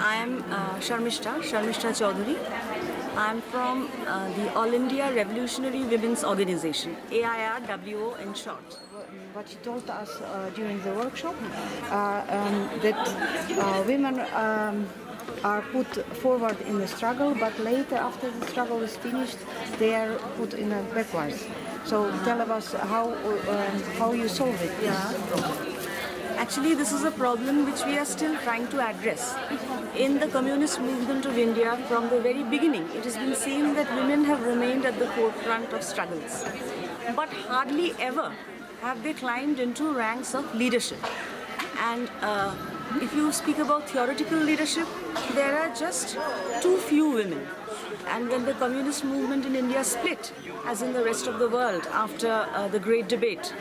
I am Sharmistha Chaudhary. I am from the All India Revolutionary Women's Organization, AIRWO in short. What you told us during the workshop, that women are put forward in the struggle, but later, after the struggle is finished, they are put in a backwards. So tell us how you solve it. Actually, this is a problem which we are still trying to address. In the communist movement of India, from the very beginning, it has been seen that women have remained at the forefront of struggles. But hardly ever have they climbed into ranks of leadership. And if you speak about theoretical leadership, there are just too few women. And when the communist movement in India split, as in the rest of the world after the Great Debate,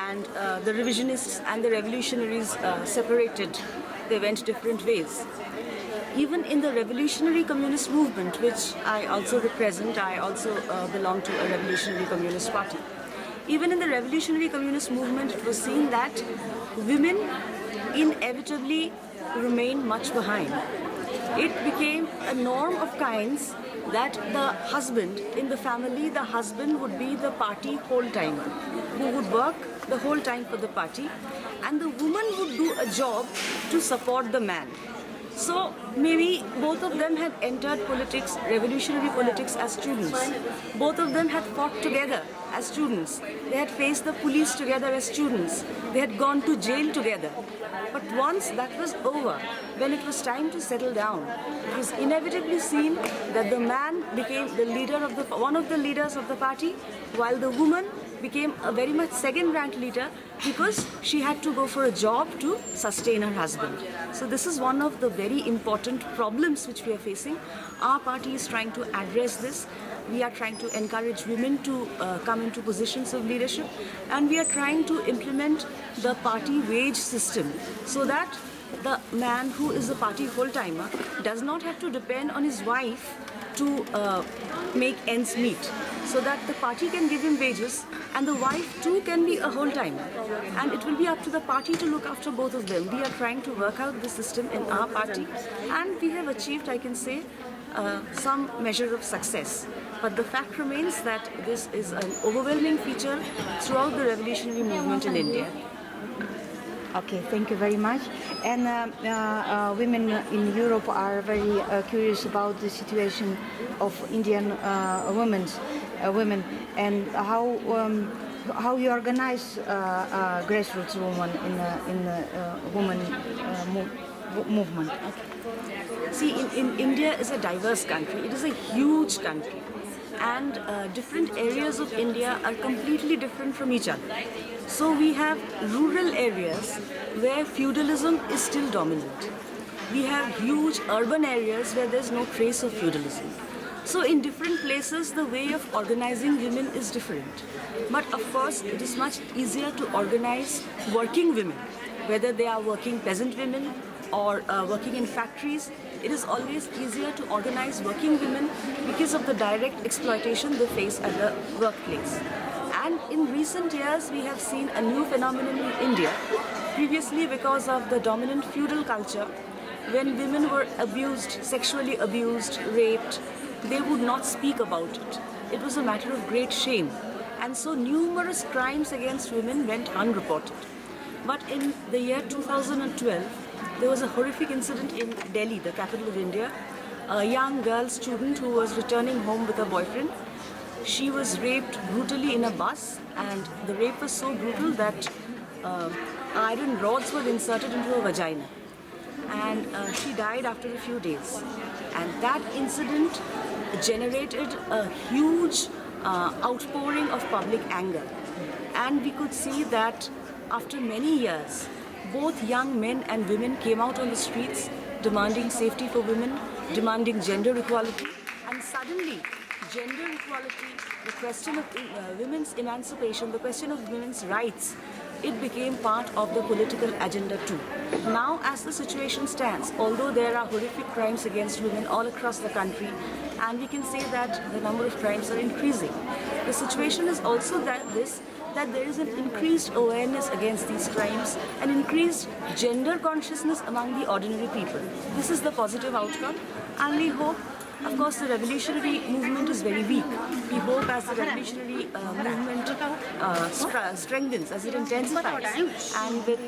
and the revisionists and the revolutionaries separated, they went different ways. Even in the revolutionary communist movement, which I also represent, I also belong to a revolutionary communist party. Even in the revolutionary communist movement, it was seen that women inevitably remain much behind. It became a norm of kinds that the husband, in the family, the husband would be the party whole-timer, who would work the whole time for the party, and the woman would do a job to support the man. So maybe both of them had entered politics, revolutionary politics, as students. Both of them had fought together as students. They had faced the police together as students. They had gone to jail together. But once that was over, when it was time to settle down, it was inevitably seen that the man became the leader of one of the leaders of the party, while the woman became a very much second-rank leader because she had to go for a job to sustain her husband. So this is one of the very important problems which we are facing. Our party is trying to address this. We are trying to encourage women to come into positions of leadership, and we are trying to implement the party wage system so that the man who is a party full-timer does not have to depend on his wife to make ends meet, so that the party can give him wages and the wife too can be a whole-timer. And it will be up to the party to look after both of them. We are trying to work out the system in our party, and we have achieved, I can say, some measure of success. But the fact remains that this is an overwhelming feature throughout the revolutionary movement in India. Okay, thank you very much. And women in Europe are very curious about the situation of Indian women, and how you organize grassroots women in the women movement. Okay. See, in India is a diverse country. It is a huge country, and different areas of India are completely different from each other. So we have rural areas where feudalism is still dominant. We have huge urban areas where there's no trace of feudalism. So in different places, the way of organizing women is different. But of course, it is much easier to organize working women, whether they are working peasant women or working in factories. It is always easier to organize working women because of the direct exploitation they face at the workplace. And in recent years, we have seen a new phenomenon in India. Previously, because of the dominant feudal culture, when women were abused, sexually abused, raped, they would not speak about it. It was a matter of great shame. And so numerous crimes against women went unreported. But in the year 2012, there was a horrific incident in Delhi, the capital of India. A young girl student who was returning home with her boyfriend. She was raped brutally in a bus, and the rape was so brutal that iron rods were inserted into her vagina. And she died after a few days. And that incident generated a huge outpouring of public anger. And we could see that after many years, both young men and women came out on the streets demanding safety for women, demanding gender equality, and suddenly gender equality, the question of women's emancipation, the question of women's rights, it became part of the political agenda too. Now, as the situation stands, although there are horrific crimes against women all across the country, and we can say that the number of crimes are increasing, the situation is also that there is an increased awareness against these crimes, an increased gender consciousness among the ordinary people. This is the positive outcome, and we hope, of course, the revolutionary movement is very weak. We hope as the revolutionary movement strengthens, as it intensifies, and with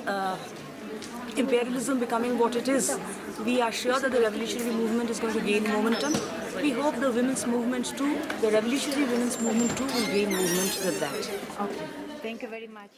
imperialism becoming what it is, we are sure that the revolutionary movement is going to gain momentum. We hope the women's movement too, the revolutionary women's movement too, will gain movement with that. Okay, thank you very much.